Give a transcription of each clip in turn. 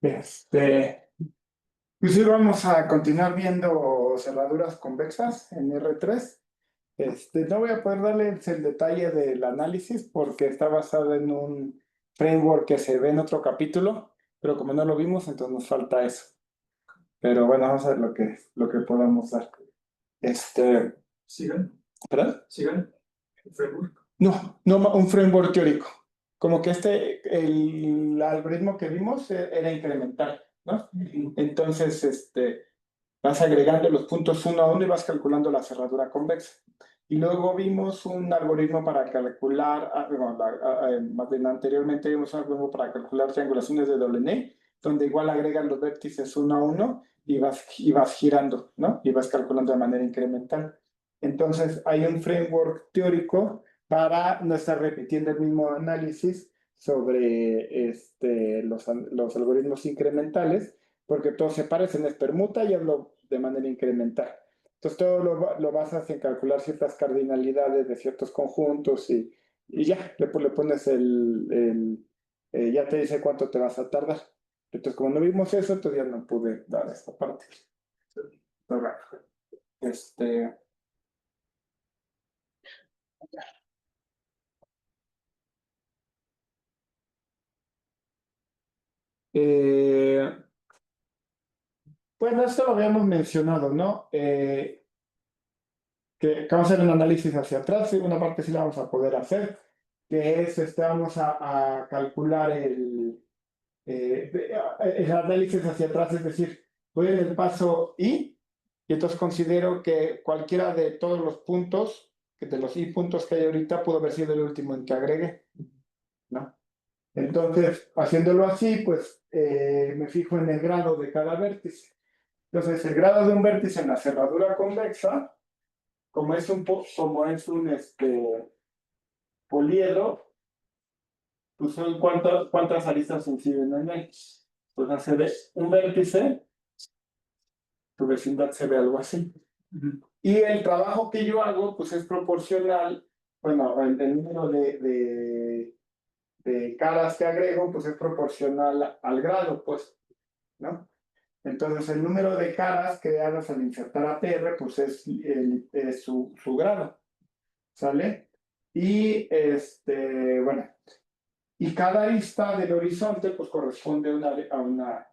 Este, pues sí, vamos a continuar viendo cerraduras convexas en R3. No voy a poder darles el detalle del análisis porque está basado en un framework que se ve en otro capítulo, pero como no lo vimos, entonces nos falta eso. Pero bueno, vamos a ver lo que podamos dar. Sigan, ¿Perdón? sigan. El framework. No, no, un framework teórico. Como que el algoritmo que vimos era incremental, ¿no? Entonces, vas agregando los puntos uno a uno y vas calculando la cerradura convexa. Y luego vimos un algoritmo para calcular, más bien anteriormente vimos un algoritmo para calcular triangulaciones de Delaunay, donde igual agregan los vértices uno a uno y vas girando, ¿no? Y vas calculando de manera incremental. Entonces, hay un framework teórico para no estar repitiendo el mismo análisis sobre los algoritmos incrementales, porque todos se parecen, es permuta y hazlo de manera incremental. Entonces todo lo basas en calcular ciertas cardinalidades de ciertos conjuntos y ya, le pones ya te dice cuánto te vas a tardar. Entonces como no vimos eso, entonces ya no pude dar esta parte. Ahora, bueno, esto lo habíamos mencionado, ¿no? Que vamos a hacer un análisis hacia atrás, una parte sí la vamos a poder hacer, que es, vamos a calcular el análisis hacia atrás, es decir, voy en el paso y entonces considero que cualquiera de todos los puntos, que de los I puntos que hay ahorita, pudo haber sido el último en que agregué, ¿no? Entonces, haciéndolo así, pues me fijo en el grado de cada vértice. Entonces, el grado de un vértice en la cerradura convexa, como es un poliedro, pues son cuántas aristas inciden en él. Pues hace un vértice, tu vecindad se ve algo así. Y el trabajo que yo hago, pues es proporcional, bueno, el número de caras que agrego, pues es proporcional al grado, pues, ¿no? Entonces, el número de caras creadas al insertar APR, pues es su grado, ¿sale? Y, bueno, y cada arista del horizonte, pues corresponde a una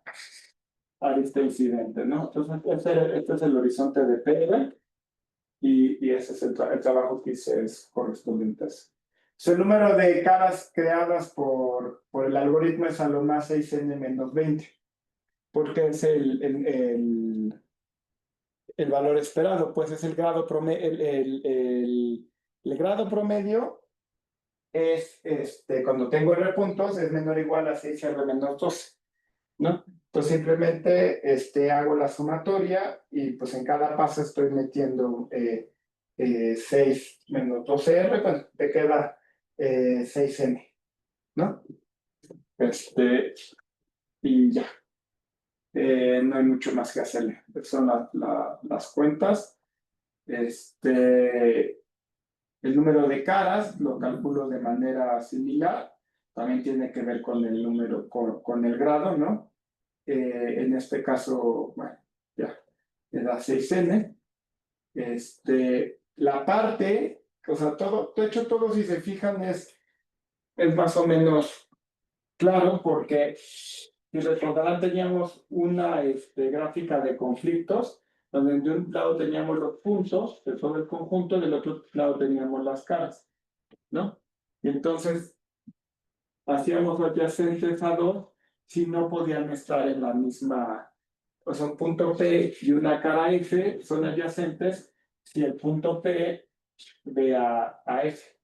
arista incidente, ¿no? Entonces, este es el horizonte de PR y ese es el trabajo que hice es correspondiente a eso. El número de caras creadas por el algoritmo es a lo más 6n-20, porque es el valor esperado, pues es el grado promedio, el grado promedio es, cuando tengo R puntos, es menor o igual a 6R menos 12, ¿no? Entonces simplemente hago la sumatoria y pues en cada paso estoy metiendo 6 menos 12R, pues te queda 6N, ¿no? Y ya. No hay mucho más que hacerle. Son las cuentas. El número de caras lo calculo de manera similar. También tiene que ver con el número, con el grado, ¿no? En este caso, bueno, ya, me da 6n. La parte, o sea, todo, de hecho, todo, si se fijan, es más o menos claro, porque si recordarán, teníamos una gráfica de conflictos, donde de un lado teníamos los puntos de todo el conjunto, del otro lado teníamos las caras, ¿no? Y entonces hacíamos adyacentes a dos si no podían estar en la misma, o sea, un punto P y una cara F son adyacentes si el punto P ve a F.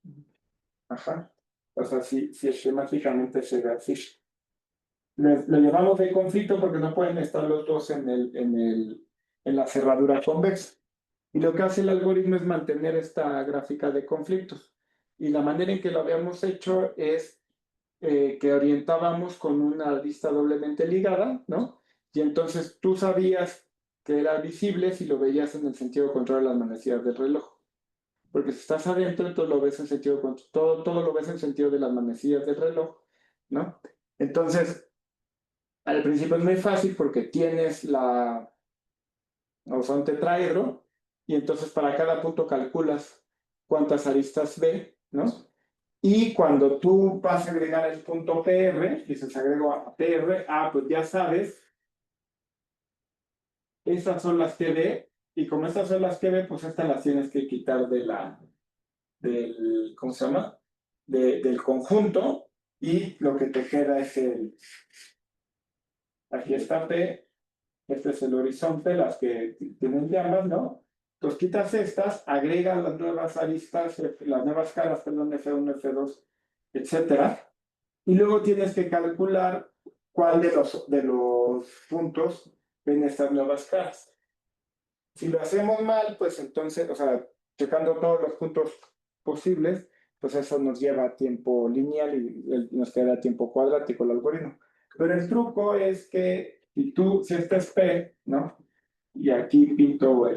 Ajá. O sea, si esquemáticamente se ve así. Le llamamos de conflicto porque no pueden estar los dos en la cerradura convexa. Y lo que hace el algoritmo es mantener esta gráfica de conflictos. Y la manera en que lo habíamos hecho es que orientábamos con una lista doblemente ligada, ¿no? Y entonces tú sabías que era visible si lo veías en el sentido contrario a las manecillas del reloj. Porque si estás adentro, entonces lo ves en todo lo ves en sentido de las manecillas del reloj, ¿no? Entonces, Al principio es muy fácil porque tienes o sea, un tetraedro, y entonces para cada punto calculas cuántas aristas ve, ¿no? Y cuando tú vas a agregar el punto PR, dices agrego a PR, pues ya sabes, estas son las que ve, y como estas son las que ve, pues estas las tienes que quitar ¿cómo se llama? Del conjunto, y lo que te queda es aquí está P, este es el horizonte, las que tienen llamas, ¿no? Entonces quitas estas, agregas las nuevas aristas, las nuevas caras, perdón, F1, F2, etcétera, y luego tienes que calcular cuál de los puntos ven estas nuevas caras. Si lo hacemos mal, pues entonces, o sea, checando todos los puntos posibles, pues eso nos lleva tiempo lineal y nos queda tiempo cuadrático el algoritmo. Pero el truco es que si este es P, ¿no? Y aquí pinto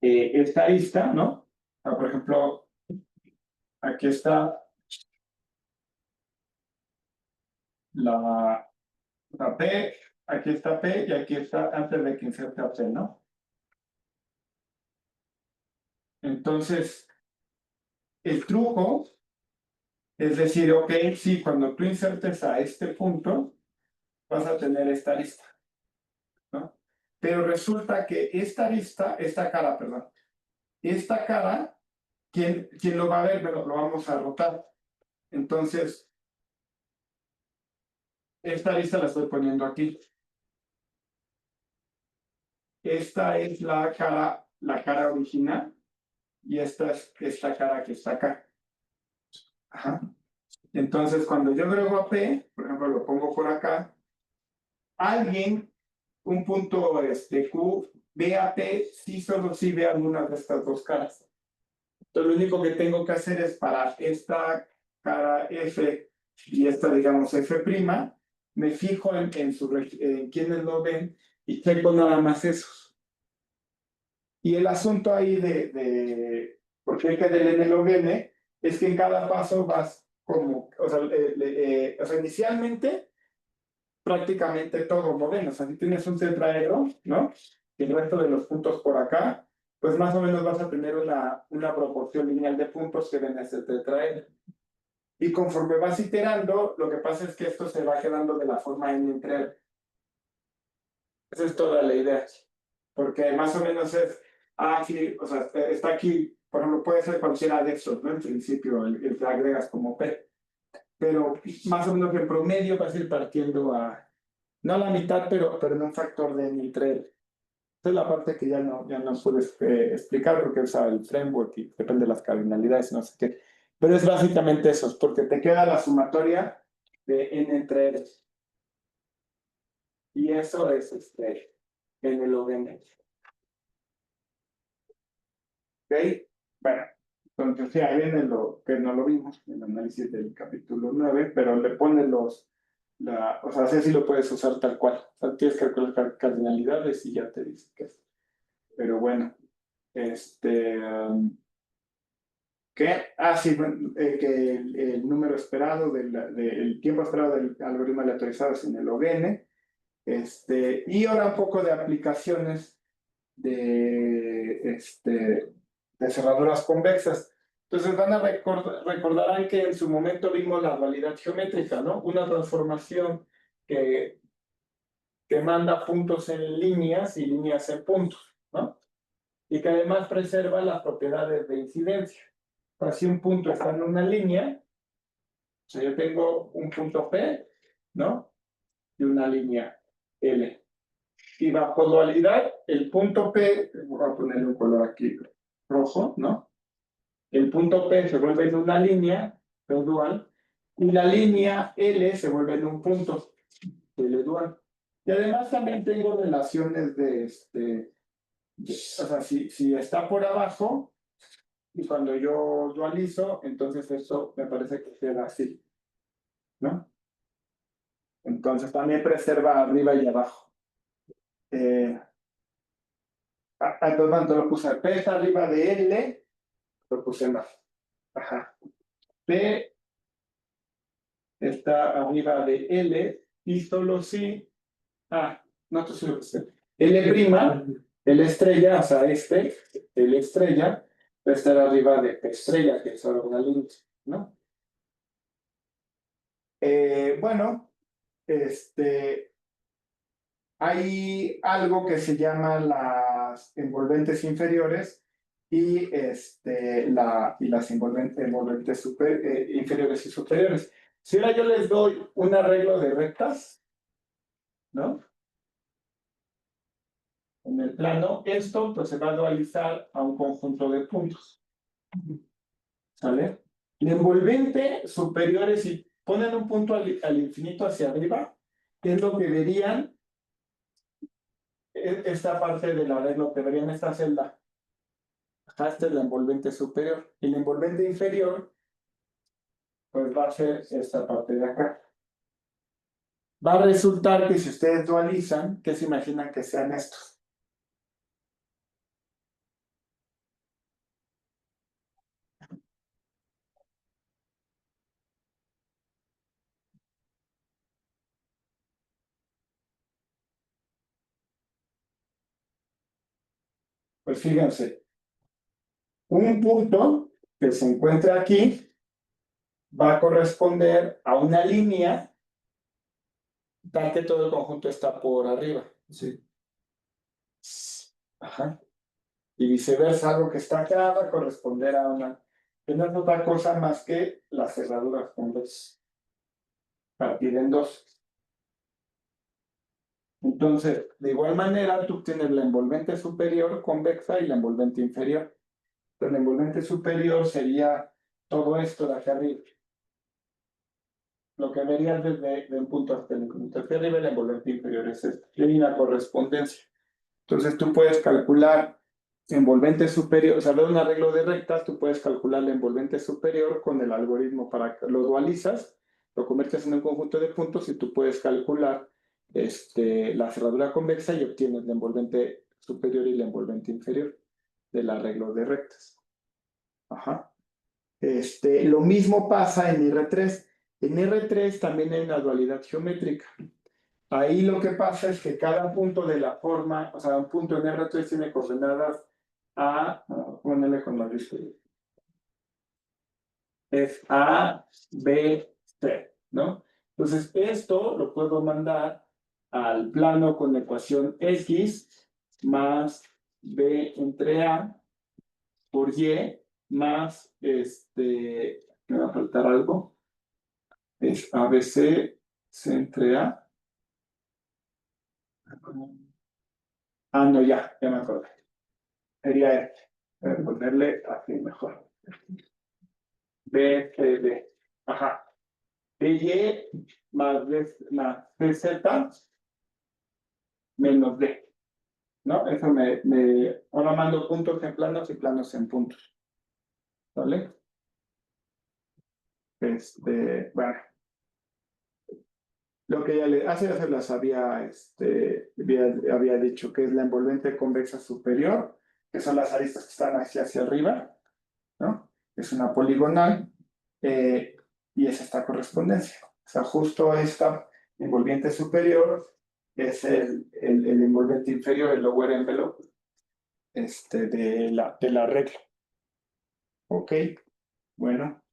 esta arista, ¿no? Por ejemplo, aquí está la, la P, aquí está P y aquí está antes de que inserte a P, ¿no? Entonces, el truco es decir, ok, sí, cuando tú insertes a este punto, vas a tener esta lista, ¿no? Pero resulta que esta cara, perdón, esta cara, ¿quién lo va a ver? Lo vamos a rotar. Entonces, esta lista la estoy poniendo aquí. Esta es la cara original, y esta es esta cara que está acá. Ajá. Entonces, cuando yo agrego a P, por ejemplo, lo pongo por acá, alguien, un punto Q, ve a P, sí, solo sí ve alguna de estas dos caras. Entonces, lo único que tengo que hacer es para esta cara F y esta, digamos, F', me fijo en quienes lo ven y checo nada más esos. Y el asunto ahí porque hay que del N log N, es que en cada paso vas como, o sea, inicialmente prácticamente todo modelo. O sea, si tienes un tetraedro, ¿no? Y el resto de los puntos por acá, pues más o menos vas a tener una proporción lineal de puntos que ven ese tetraedro. Y conforme vas iterando, lo que pasa es que esto se va quedando de la forma n entre R. Esa es toda la idea. Porque más o menos sí, o sea, está aquí, por ejemplo, puede ser cualquiera de estos, ¿no? En principio, el que agregas como P. Pero más o menos en promedio vas a ir partiendo no a la mitad, pero en un factor de entre. Esa es la parte que ya no puedes explicar porque usa el framework y depende de las cardinalidades, no sé qué. Pero es básicamente eso, porque te queda la sumatoria de n entre r. Y eso es n log n. ¿Ok? Bueno, entonces sí, ahí viene lo que no lo vimos en el análisis del capítulo 9, pero le pones o sea, así lo puedes usar tal cual. O sea, tienes que calcular cardinalidades y ya te dice qué es. Pero bueno, ¿qué? Sí, bueno, que el número esperado, el tiempo esperado del algoritmo aleatorizado es en el log n. Y ahora un poco de aplicaciones de cerraduras convexas. Entonces recordarán que en su momento vimos la dualidad geométrica, ¿no? Una transformación que, que manda puntos en líneas y líneas en puntos, ¿no? Y que además preserva las propiedades de incidencia. O sea, si un punto está en una línea, o sea, yo tengo un punto P, ¿no? Y una línea L. Y bajo dualidad, el punto P, voy a ponerle un color aquí rojo, ¿no? El punto P se vuelve en una línea, P dual, y la línea L se vuelve en un punto, L dual. Y además también tengo relaciones o sea, si está por abajo, y cuando yo dualizo, entonces esto me parece que queda así, ¿no? Entonces también preserva arriba y abajo. Entonces lo puse P está arriba de L, lo puse más. Ajá. P está arriba de L y solo si, no te sé lo que sé. L', L estrella, o sea, L estrella, va a estar arriba de P estrella, que es ahora una línea, ¿no? Bueno, hay algo que se llama las envolventes inferiores y, las envolventes inferiores y superiores. Si ahora yo les doy un arreglo de rectas, ¿no? En el plano, esto pues se va a dualizar a un conjunto de puntos. ¿Sale? La envolvente superiores, si ponen un punto al infinito hacia arriba, es lo que verían esta parte del arreglo, que verían esta celda. Esta es la envolvente superior. Y la envolvente inferior, pues va a ser esta parte de acá. Va a resultar que si ustedes dualizan, ¿qué se imaginan que sean estos? Pues fíjense, un punto que se encuentra aquí va a corresponder a una línea tal que todo el conjunto está por arriba. Sí. Ajá. Y viceversa, algo que está acá va a corresponder a una, que no es otra cosa más que las cerraduras convexas. Partir en dos. Entonces, de igual manera, tú tienes la envolvente superior convexa y la envolvente inferior. Entonces, la envolvente superior sería todo esto de acá arriba. Lo que verías desde un punto hasta el punto hacia arriba, la envolvente inferior es esta. Y hay una correspondencia. Entonces, tú puedes calcular envolvente superior, o sea, de un arreglo de rectas, tú puedes calcular la envolvente superior con el algoritmo para que lo dualizas, lo conviertes en un conjunto de puntos y tú puedes calcular la cerradura convexa y obtienes la envolvente superior y la envolvente inferior del arreglo de rectas. Ajá. Lo mismo pasa en R3. En R3 también hay una dualidad geométrica. Ahí lo que pasa es que cada punto de la forma, o sea, un punto en R3 tiene coordenadas ponerle con la lista. Es A, B, C, ¿no? Entonces, esto lo puedo mandar al plano con la ecuación X más B entre A por Y más, me va a faltar algo, es ABC, C entre A. No, ya me acordé. Sería este. Voy a ponerle así mejor. B, C, D. Ajá. BY más BZ menos D. ¿No? Eso ahora mando puntos en planos y planos en puntos. ¿Vale? Bueno. Lo que ya se las había dicho, que es la envolvente convexa superior, que son las aristas que están hacia arriba, ¿no? Es una poligonal, y es esta correspondencia. O sea, justo esta envolvente superior es el envolvente inferior, el lower envelope, de la regla. Ok, bueno.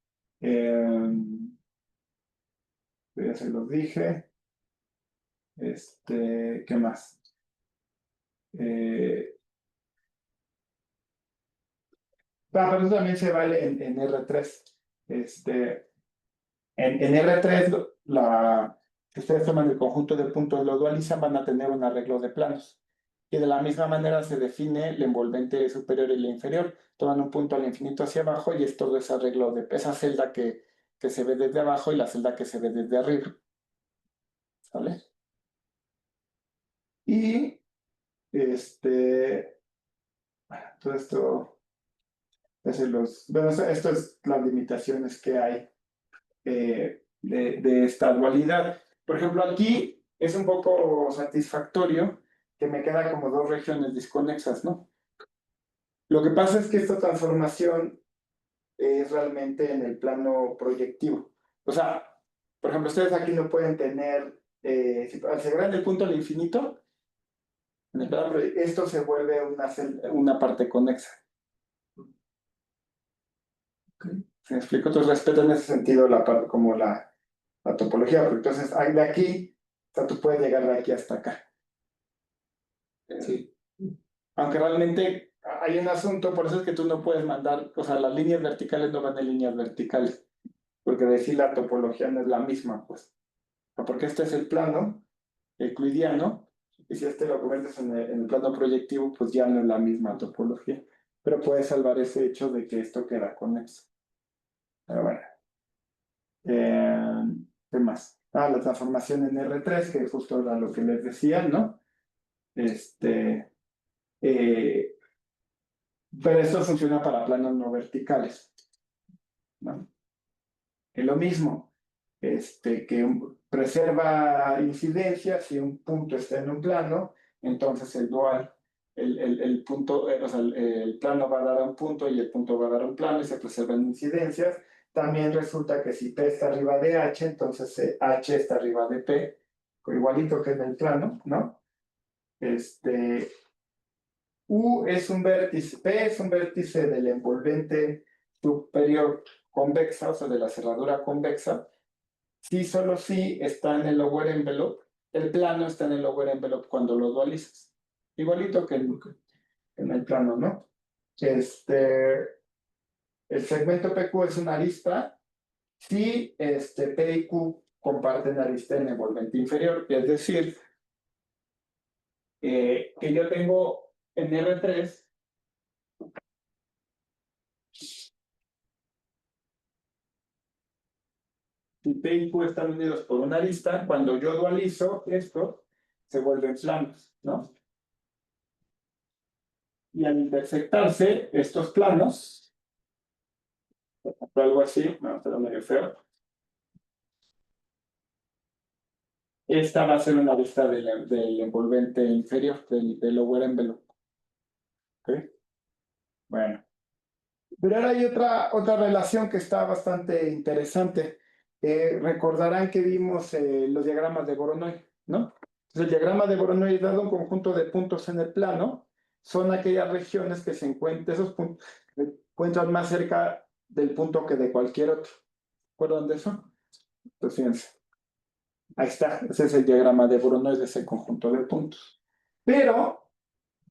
Ya se los dije. ¿Qué más? Pero eso también se vale en R3. En R3, si ustedes toman el conjunto de puntos y lo dualizan, van a tener un arreglo de planos. Y de la misma manera se define el envolvente superior y la inferior. Toman un punto al infinito hacia abajo y es todo ese arreglo de esa celda que se ve desde abajo y la celda que se ve desde arriba. ¿Sale? Y todo esto, bueno, esto es las limitaciones que hay de esta dualidad. Por ejemplo, aquí es un poco satisfactorio que me queda como dos regiones desconexas, ¿no? Lo que pasa es que esta transformación es realmente en el plano proyectivo. O sea, Por ejemplo, ustedes aquí no pueden tener, si aseguran el punto al infinito, en el plano, esto se vuelve una parte conexa. ¿Se me explico? Entonces respeto en ese sentido la parte como la topología, porque entonces de aquí, o sea, tú puedes llegar de aquí hasta acá. Sí. Aunque realmente hay un asunto, por eso es que tú no puedes mandar, o sea, las líneas verticales no van en líneas verticales, porque decir la topología no es la misma, pues. O sea, porque este es el plano euclidiano, y si este lo conviertes en el plano proyectivo, pues ya no es la misma topología. Pero puedes salvar ese hecho de que esto queda conexo. Pero bueno. ¿Qué más? La transformación en R3, que justo era lo que les decía, ¿no? Eh, pero esto funciona para planos no verticales, ¿no? Es lo mismo, que preserva incidencias si un punto está en un plano, entonces el dual, el punto, o sea, el plano va a dar a un punto y el punto va a dar a un plano y se preservan incidencias. También resulta que si P está arriba de H, entonces H está arriba de P, igualito que en el plano, ¿no? U es un vértice, P es un vértice del envolvente superior convexa, o sea, de la cerradura convexa. Si solo si está en el lower envelope, el plano está en el lower envelope cuando lo dualizas. Igualito que en el plano, ¿no? El segmento PQ es una arista si P y Q comparten arista en envolvente inferior, es decir, que yo tengo en R3 si P y Q están unidos por una arista, cuando yo dualizo esto, se vuelven planos, ¿no? Y al intersectarse estos planos, algo así, no, pero medio feo. Esta va a ser una arista del envolvente inferior, del lower envelope. ¿Ok? Bueno. Pero ahora hay otra relación que está bastante interesante. Recordarán que vimos los diagramas de Voronoi, ¿no? Entonces, el diagrama de Voronoi, dado un conjunto de puntos en el plano, son aquellas regiones que se encuentran, esos puntos, se encuentran más cerca del punto que de cualquier otro. ¿Recuerdan de eso? Entonces, fíjense. Ahí está, ese es el diagrama de Voronoi de ese conjunto de puntos. Pero,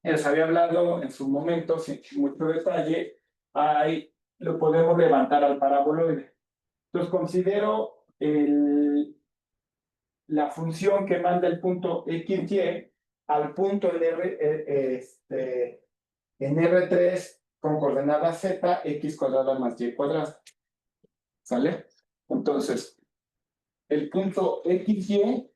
les había hablado en su momento, sin mucho detalle, lo podemos levantar al paraboloide. Entonces considero la función que manda el punto XY al punto en R3 con coordenada Z, X cuadrada más Y cuadrada. ¿Sale? Entonces, el punto XY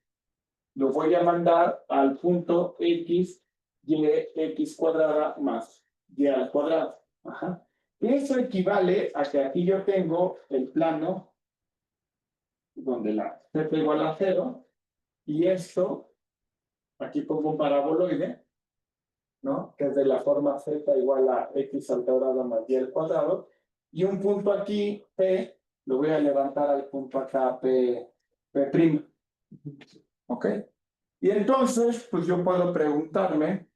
lo voy a mandar al punto X, Y, X cuadrada más Y al cuadrado. Ajá. Eso equivale a que aquí yo tengo el plano donde la z igual a 0 y esto, aquí pongo un paraboloide, ¿no? Que es de la forma z igual a x al cuadrado más y al cuadrado, y un punto aquí, P, lo voy a levantar al punto acá, P'. ¿Ok? Y entonces, pues yo puedo preguntarme,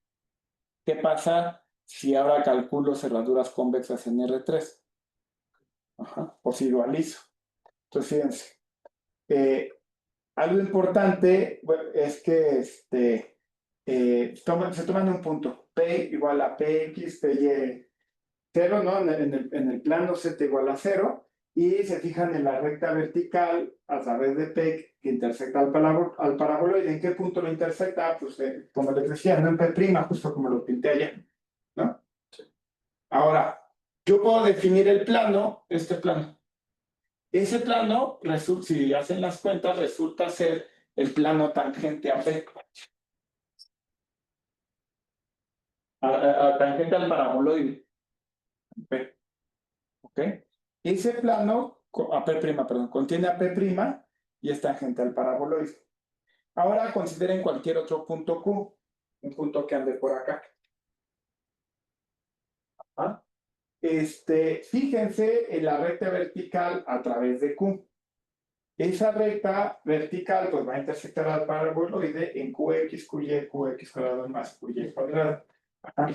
¿qué pasa si ahora calculo cerraduras convexas en R3? Ajá, o si dualizo. Entonces, fíjense, algo importante es que se toman un punto, P igual a PX, PY 0, ¿no? En el plano Z igual a 0, y se fijan en la recta vertical a través de P que intersecta al paraboloide. ¿En qué punto lo intersecta? Pues como les decía, no en P', justo como lo pinté allá, ¿no? Ahora, yo puedo definir el plano, este plano. Ese plano, si hacen las cuentas, resulta ser el plano tangente a P. Tangente al paraboloide. P. ¿Ok? Ese plano, a P', perdón, contiene a P' y es tangente al paraboloide. Ahora consideren cualquier otro punto Q, un punto que ande por acá. ¿Ah? Fíjense en la recta vertical a través de Q. esa recta vertical pues va a intersectar al paraboloide en QX, QY, QX cuadrado más QY cuadrado. Ajá.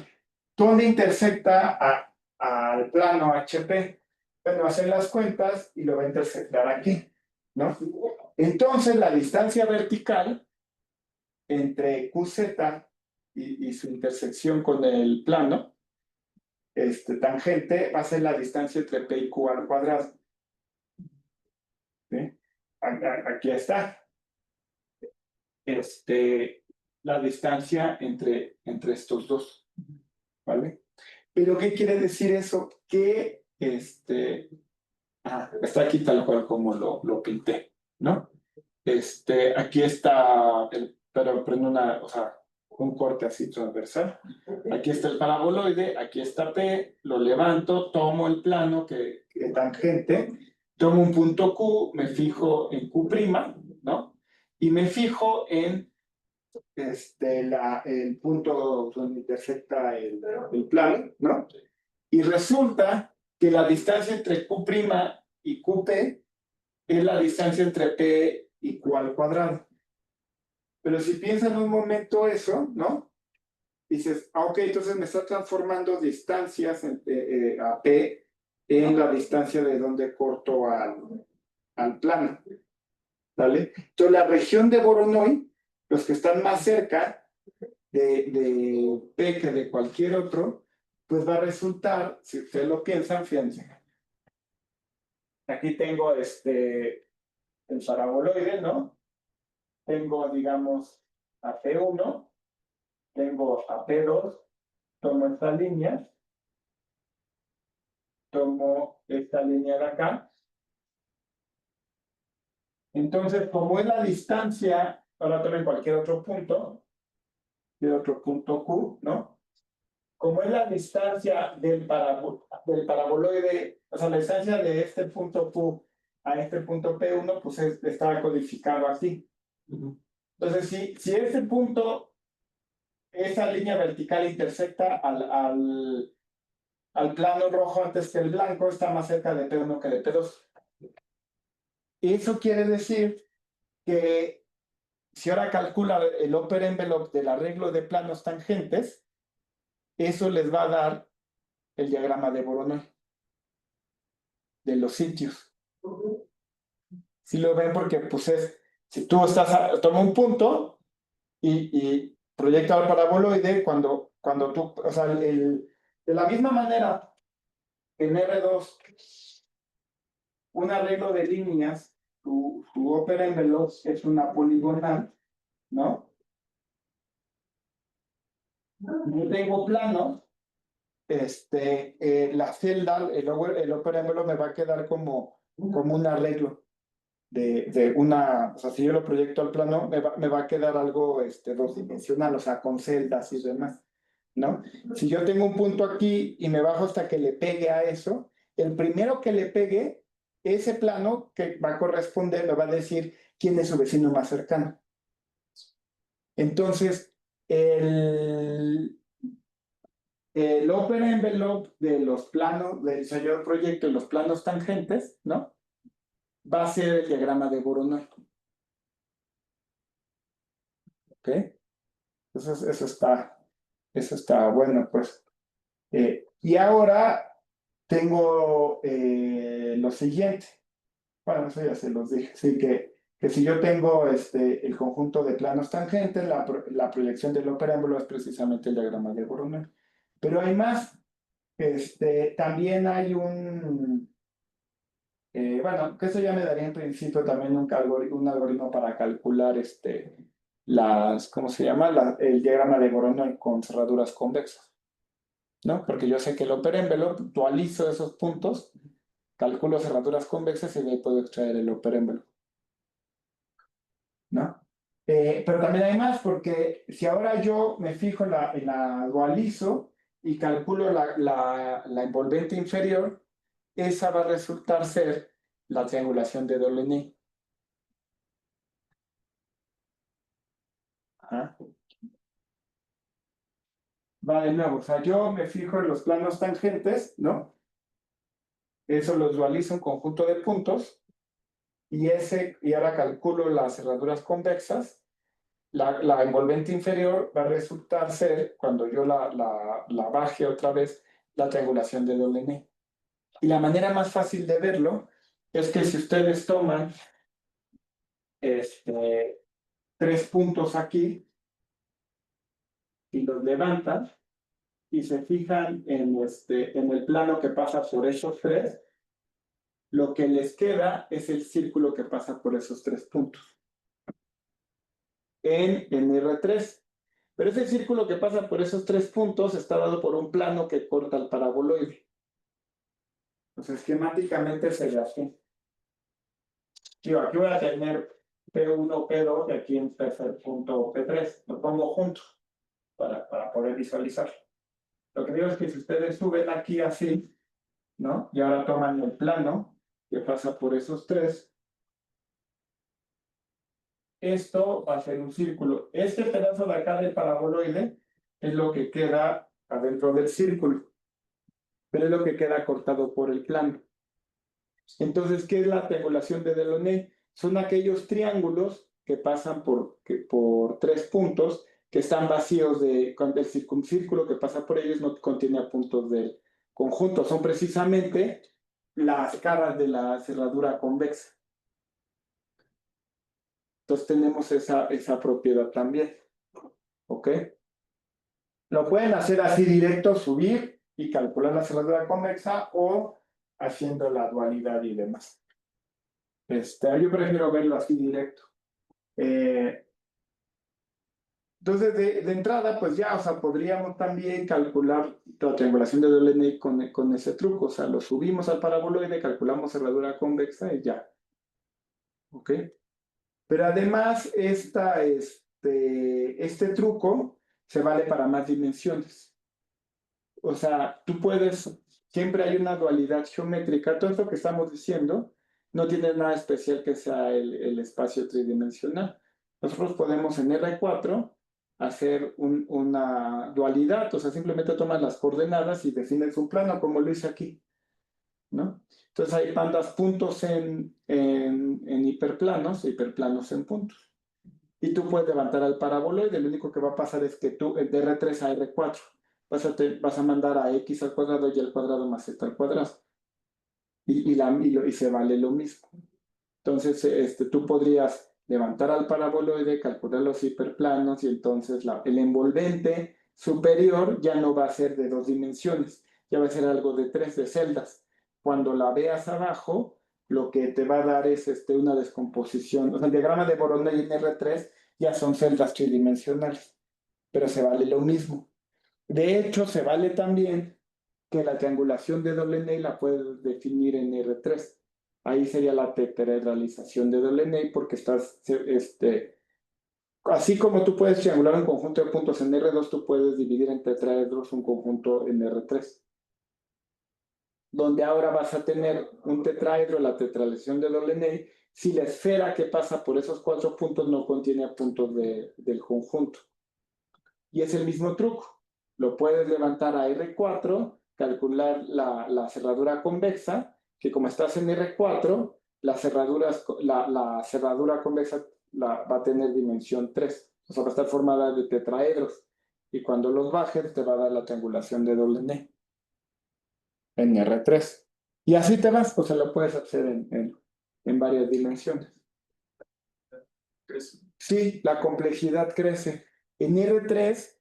¿Dónde intersecta al plano HP? Bueno, hacer las cuentas y lo va a intersectar aquí, ¿no? Entonces, la distancia vertical entre QZ y su intersección con el plano tangente va a ser la distancia entre P y Q al cuadrado. ¿Sí? Aquí está. La distancia entre estos dos. ¿Vale? Pero, ¿qué quiere decir eso? Que está aquí tal cual como lo pinté, ¿no? Aquí está, pero prendo un corte así transversal. Aquí está el paraboloide, aquí está P, lo levanto, tomo el plano que tangente, tomo un punto Q, me fijo en Q', ¿no? Y me fijo en el punto donde intersecta el plano, ¿no? Y resulta que la distancia entre Q' y QP es la distancia entre P y Q al cuadrado. Pero si piensas en un momento eso, ¿no? Dices, ok, entonces me está transformando distancias a P en la distancia de donde corto al plano. ¿Vale? Entonces la región de Voronoi, los que están más cerca de P que de cualquier otro, pues va a resultar, si ustedes lo piensan, fíjense. Aquí tengo el paraboloide, ¿no? Tengo, digamos, a P1, tengo a P2, tomo esta línea, tomo esta línea de acá. Entonces, como es la distancia, ahora tomen cualquier otro punto, de otro punto Q, ¿no? Como es la distancia del paraboloide, o sea, la distancia de este punto Q a este punto P1, pues está codificado así. Entonces, si ese punto, esa línea vertical intersecta al plano rojo antes que el blanco, está más cerca de P1 que de P2. Eso quiere decir que si ahora calcula el upper envelope del arreglo de planos tangentes, eso les va a dar el diagrama de Voronoi de los sitios. Si lo ven, porque pues si tú toma un punto y proyecta el paraboloide, cuando tú, o sea, de la misma manera en R2, un arreglo de líneas, tu upper envelope es una poligonal, ¿no? Yo tengo planos, la celda, el upper envelope me va a quedar como un arreglo de una, o sea, si yo lo proyecto al plano, me va a quedar algo dos-dimensional, o sea, con celdas y demás, ¿no? Si yo tengo un punto aquí y me bajo hasta que le pegue a eso, el primero que le pegue, ese plano que va a corresponder me va a decir quién es su vecino más cercano. Entonces, el upper envelope de los planos, del diseño del proyecto y los planos tangentes, ¿no? Va a ser el diagrama de Voronoi. ¿Ok? Entonces, eso está bueno, pues. Y ahora tengo lo siguiente. Bueno, eso ya se los dije. Sí, que si yo tengo el conjunto de planos tangentes, la proyección del upper envelope es precisamente el diagrama de Voronoi. Pero hay más. También hay bueno, que eso ya me daría en principio también un algoritmo para calcular ¿cómo se llama? El diagrama de Voronoi con cerraduras convexas, ¿no? Porque yo sé que el upper envelope, dualizo esos puntos, calculo cerraduras convexas y de ahí puedo extraer el upper envelope, ¿no? Pero también hay más, porque si ahora yo me fijo en la dualizo y calculo la envolvente inferior, esa va a resultar ser la triangulación de Delaunay. Va de nuevo, o sea, yo me fijo en los planos tangentes, ¿no? Eso los dualizo en conjunto de puntos y ahora calculo las cerraduras convexas. La envolvente inferior va a resultar ser, cuando yo la baje otra vez, la triangulación de doble N. Y la manera más fácil de verlo es que si ustedes toman 3 puntos aquí y los levantan y se fijan en el plano que pasa por esos 3, lo que les queda es el círculo que pasa por esos 3 puntos en R3. Pero ese círculo que pasa por esos 3 puntos está dado por un plano que corta el paraboloide. Entonces, esquemáticamente se ve así. Yo aquí voy a tener P1, P2 y aquí en tercer punto P3. Lo pongo junto para poder visualizar. Lo que digo es que si ustedes suben aquí así, ¿no? Y ahora toman el plano que pasa por esos 3. Esto va a ser un círculo. Este pedazo de acá del paraboloide es lo que queda adentro del círculo, pero es lo que queda cortado por el plano. Entonces, ¿qué es la triangulación de Delaunay? Son aquellos triángulos que pasan por 3 puntos que están vacíos cuando el circuncírculo que pasa por ellos no contiene puntos del conjunto. Son precisamente las caras de la cerradura convexa. Entonces tenemos esa propiedad también. ¿Ok? Lo pueden hacer así directo, subir y calcular la cerradura convexa o haciendo la dualidad y demás. Yo prefiero verlo así directo. Entonces, de entrada, pues ya, o sea, podríamos también calcular la triangulación de Delaunay con ese truco. O sea, lo subimos al paraboloide, calculamos cerradura convexa y ya. ¿Ok? Pero además, este truco se vale para más dimensiones. O sea, tú puedes, siempre hay una dualidad geométrica. Todo esto que estamos diciendo no tiene nada especial que sea el espacio tridimensional. Nosotros podemos en R4 hacer una dualidad, o sea, simplemente tomas las coordenadas y defines un plano como lo hice aquí, ¿no? Entonces ahí mandas puntos en hiperplanos en puntos. Y tú puedes levantar al paraboloide, lo único que va a pasar es que tú, de R3 a R4, vas a mandar a x al cuadrado y al cuadrado más z al cuadrado. Y se vale lo mismo. Entonces, tú podrías levantar al paraboloide, calcular los hiperplanos y entonces el envolvente superior ya no va a ser de 2 dimensiones, ya va a ser algo de 3 de celdas. Cuando la veas abajo, lo que te va a dar es una descomposición. O sea, el diagrama de Voronoi en R3 ya son celdas tridimensionales, pero se vale lo mismo. De hecho, se vale también que la triangulación de Delaunay la puedes definir en R3. Ahí sería la tetraedralización de Delaunay porque así como tú puedes triangular un conjunto de puntos en R2, tú puedes dividir en tetraedros un conjunto en R3. Donde ahora vas a tener un tetraedro, la tetraedralización de Delaunay, si la esfera que pasa por esos 4 puntos no contiene puntos del conjunto. Y es el mismo truco. Lo puedes levantar a R4, calcular la cerradura convexa, que como estás en R4, la cerradura convexa va a tener dimensión 3. O sea, va a estar formada de tetraedros. Y cuando los bajes, te va a dar la triangulación de doble N en R3. Y así te vas, pues se lo puedes hacer en varias dimensiones. Sí, la complejidad crece. En R3,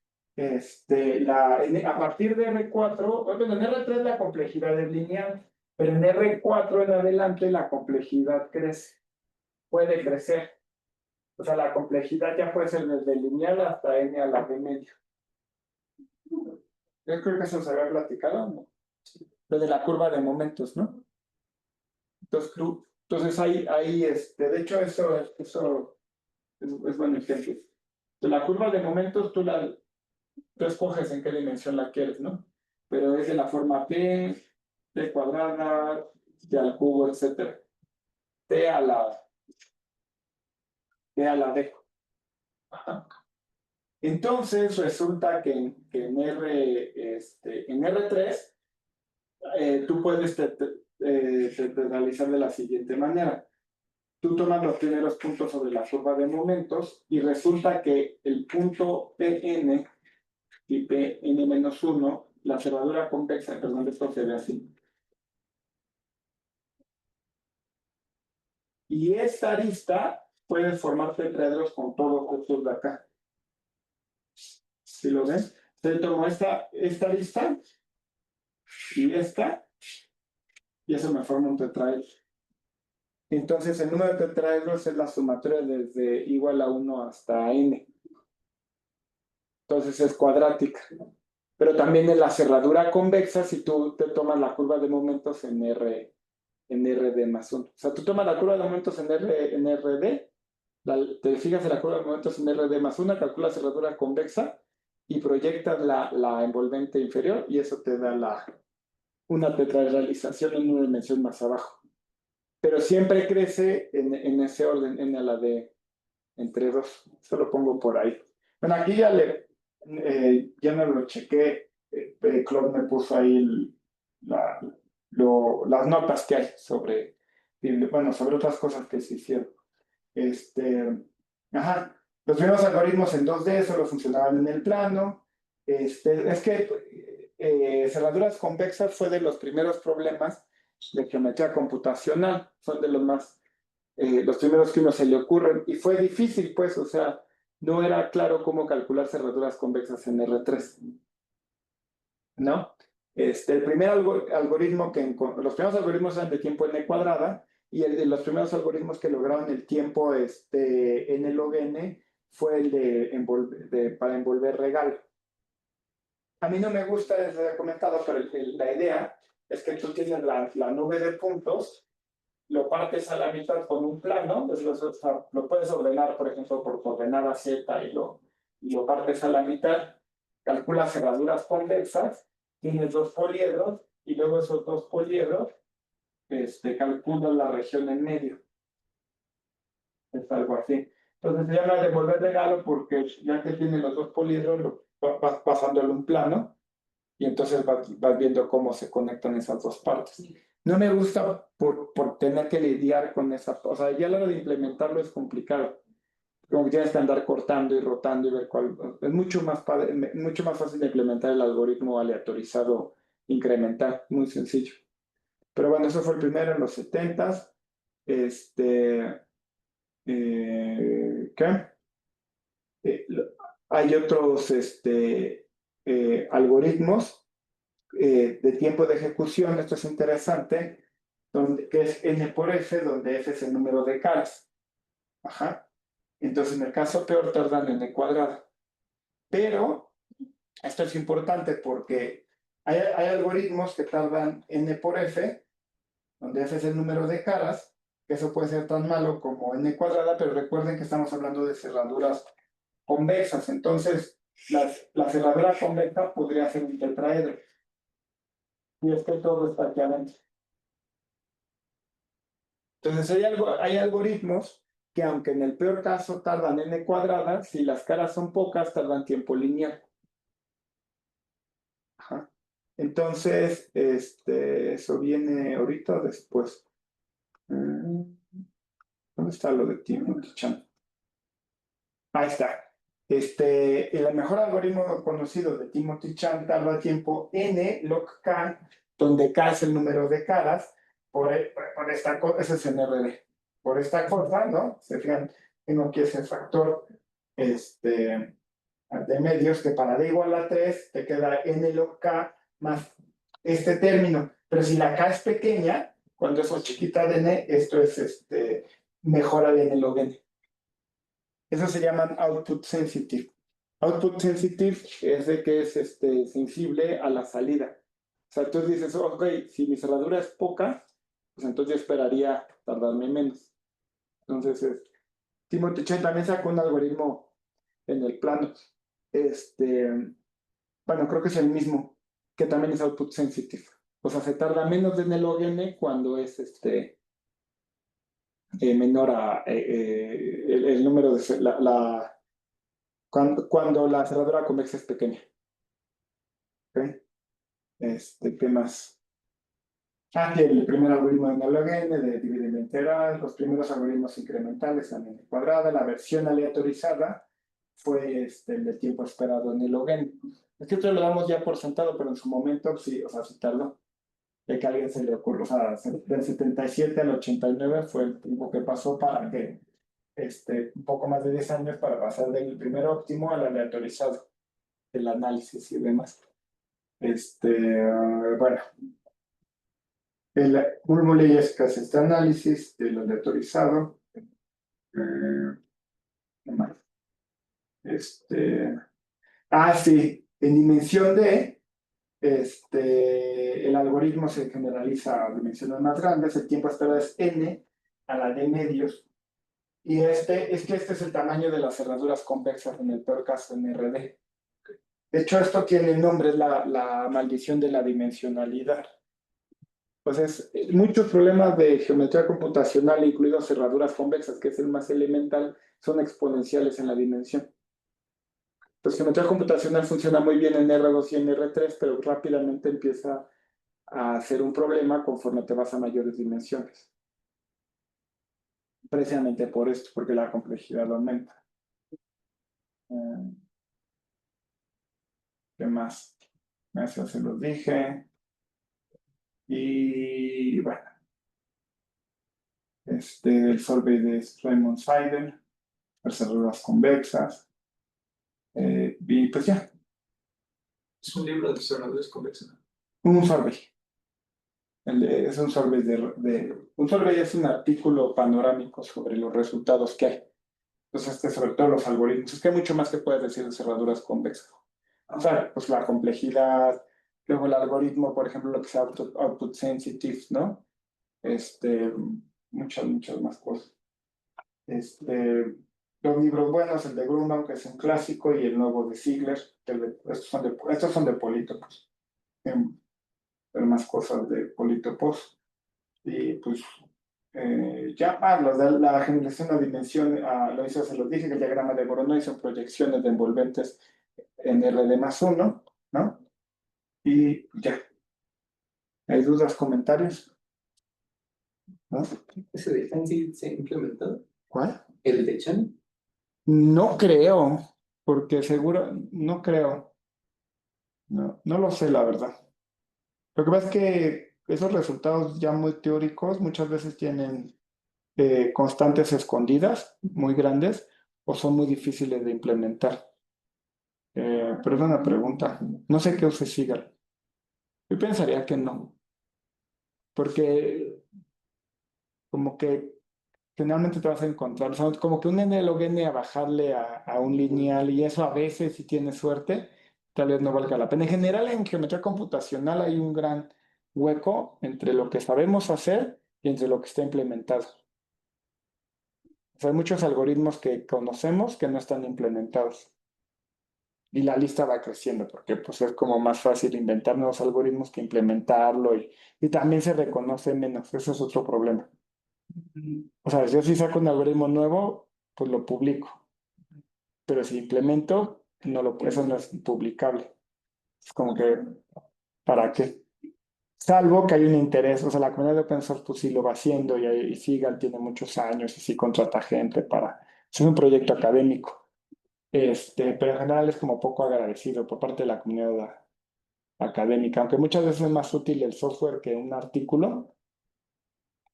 a partir de R4, bueno, en R3 la complejidad es lineal, pero en R4 en adelante la complejidad crece, puede crecer. O sea, la complejidad ya puede ser desde lineal hasta n a la de medio. Yo creo que eso se había platicado, ¿no? Lo de la curva de momentos, ¿no? Entonces de hecho, eso es buen ejemplo. De la curva de momentos, tú escoges en qué dimensión la quieres, ¿no? Pero es de la forma T cuadrada, T al cubo, etc. T a la D. Ajá. Entonces resulta que en R3 tú puedes realizar de la siguiente manera. tú tomas los primeros puntos sobre la curva de momentos y resulta que el punto Pn y Pn-1, la cerradura convexa, perdón, esto se ve así. Y esta arista puede formar tetraedros con todos estos de acá. ¿Sí lo ven? Entonces tomo esta arista y esta, y eso me forma un tetraedro. Entonces el número de tetraedros es la sumatoria desde igual a 1 hasta n. Entonces es cuadrática. Pero también en la cerradura convexa, si tú te tomas la curva de momentos en RD más 1. O sea, tú tomas la curva de momentos en RD, te fijas en la curva de momentos en RD más 1, calculas cerradura convexa y proyectas la envolvente inferior y eso te da una tetrarealización en una dimensión más abajo. Pero siempre crece en ese orden, en la de entre 2. Eso lo pongo por ahí. Bueno, aquí ya no lo chequé. Claude me puso ahí las notas que hay sobre, bueno, sobre otras cosas que se hicieron. Ajá. Los primeros algoritmos en 2D solo funcionaban en el plano. Es que cerraduras convexas fue de los primeros problemas de geometría computacional. Son de los primeros que uno se le ocurren. Y fue difícil, pues, o sea, no era claro cómo calcular cerraduras convexas en R3. ¿No? El primer algoritmo los primeros algoritmos eran de tiempo n cuadrada y los primeros algoritmos que lograron el tiempo n log n fue el para envolver regalo. A mí no me gusta, les he comentado, pero la idea es que tú tienes la nube de puntos, lo partes a la mitad con un plano, lo puedes ordenar, por ejemplo, por coordenada z y lo partes a la mitad, calculas cerraduras convexas, tienes 2 poliedros y luego esos 2 poliedros calculan la región en medio. Es algo así. Entonces se llama devolver regalo porque ya que tiene los 2 poliedros, vas pasándole un plano y entonces vas viendo cómo se conectan esas dos partes. No me gusta por tener que lidiar con esa, o sea, ya a la hora de implementarlo es complicado. Como que tienes que andar cortando y rotando y ver cuál. Es mucho más fácil de implementar el algoritmo aleatorizado incremental, muy sencillo. Pero bueno, eso fue el primero en los 70s. ¿Qué? Hay otros algoritmos de tiempo de ejecución, esto es interesante, que es n por f, donde f es el número de caras. Ajá. Entonces, en el caso peor, tardan n cuadrada. Pero esto es importante porque hay algoritmos que tardan n por f, donde f es el número de caras, que eso puede ser tan malo como n cuadrada, pero recuerden que estamos hablando de cerraduras convexas. Entonces, la cerradura convexa podría ser un tetraedro. Y es que todo está aquí adentro. Entonces hay algoritmos que aunque en el peor caso tardan n cuadrada, si las caras son pocas, tardan tiempo lineal. Ajá. Entonces, eso viene ahorita o después. ¿Dónde está lo de Timothy Chan? Ahí está. El mejor algoritmo conocido de Timothy Chan tarda tiempo n log k, donde k es el número de caras, por esta cosa, ese es NRD. Por esta cosa, ¿no? Se fijan, tengo aquí ese factor de medios que para d igual a 3 te queda n log k más este término. Pero si la k es pequeña, cuando eso es chiquita de n, esto es mejora de n log n. Eso se llaman output sensitive. Output sensitive es de que es sensible a la salida. O sea, tú dices, ok, si mi cerradura es poca, pues entonces yo esperaría tardarme menos. Entonces, Timothy Chen también sacó un algoritmo en el plano. Bueno, creo que es el mismo, que también es output sensitive. O sea, se tarda menos de n log n cuando es menor a el número de cuando la cerradura convexa es pequeña. ¿Okay? ¿Qué más? El primer algoritmo de Nalogene, de dividido integral, los primeros algoritmos incrementales también de cuadrada, la versión aleatorizada fue el de tiempo esperado en Nalogene. Es que esto lo damos ya por sentado, pero en su momento sí, o sea, sí tardó. De que a alguien se le ocurrió, o sea, del 77 al 89 fue el tiempo que pasó para que, un poco más de 10 años para pasar del primer óptimo al aleatorizado, el análisis y demás. Bueno, el Ulmole es que hace este análisis del aleatorizado. ¿Qué más? Sí, en dimensión D, el algoritmo se generaliza a dimensiones más grandes, el tiempo esperado es n a la d medios, y este es el tamaño de las cerraduras convexas en el peor caso en RD. De hecho, esto tiene el nombre, es la maldición de la dimensionalidad. Pues muchos problemas de geometría computacional, incluidos cerraduras convexas, que es el más elemental, son exponenciales en la dimensión. Pues geometría computacional funciona muy bien en R2 y en R3, pero rápidamente empieza a ser un problema conforme te vas a mayores dimensiones. Precisamente por esto, porque la complejidad aumenta. ¿Qué más? Eso se los dije. Y bueno, el solve de Riemann-Seidel, las cerraduras convexas. Y pues ya, Es un libro de cerradores convexos. un solve. Es un solve un solve es un artículo panorámico sobre los resultados que hay. Entonces, sobre todo los algoritmos. Es que hay mucho más que puedes decir de cerraduras convexas. O sea, pues la complejidad, luego el algoritmo, por ejemplo, lo que sea output sensitive, ¿no? Muchas más cosas. Los libros buenos, el de Grunbaum, que es un clásico, y el nuevo de Ziegler, estos son de polítopos. Pero más cosas de polítopos. Y pues los de la generación de dimensión, lo hizo, se los dije, que el diagrama de Voronoi son proyecciones de envolventes en RD más 1, ¿no? Y ya. ¿Hay dudas, comentarios? ¿No? ¿Ese de Fancy se ha implementado? ¿Cuál? ¿El de Chan? No creo, porque seguro, no creo. No, no lo sé, la verdad. Lo que pasa es que esos resultados ya muy teóricos muchas veces tienen constantes escondidas muy grandes o son muy difíciles de implementar. Pero es una pregunta. No sé qué use Sigal. Yo pensaría que no, porque como que generalmente te vas a encontrar, o sea, como que un n log n a bajarle a un lineal y eso a veces, si tienes suerte, tal vez no valga la pena. En general, en geometría computacional hay un gran hueco entre lo que sabemos hacer y entre lo que está implementado. O sea, hay muchos algoritmos que conocemos que no están implementados. Y la lista va creciendo porque pues es como más fácil inventar nuevos algoritmos que implementarlo y también se reconoce menos. Eso es otro problema. O sea, yo si saco un algoritmo nuevo, pues lo publico. Pero si implemento, eso no es publicable. Es como que, ¿para qué? Salvo que hay un interés, o sea, la comunidad de open source pues sí lo va haciendo y Sigal tiene muchos años y sí contrata gente para... Es un proyecto académico. Pero en general es como poco agradecido por parte de la comunidad académica, aunque muchas veces es más útil el software que un artículo,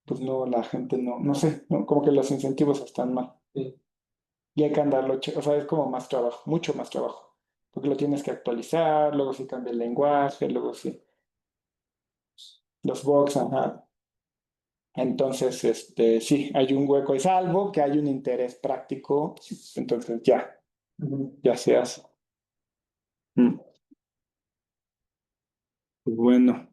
pues no, la gente no sé, ¿no? Como que los incentivos están mal. Sí. Y hay que andarlo, o sea, es como más trabajo, mucho más trabajo, porque lo tienes que actualizar, luego sí cambia el lenguaje, luego sí, los bugs, ajá. Entonces, sí, hay un hueco, y salvo que hay un interés práctico, entonces ya se hace. Mm. Bueno.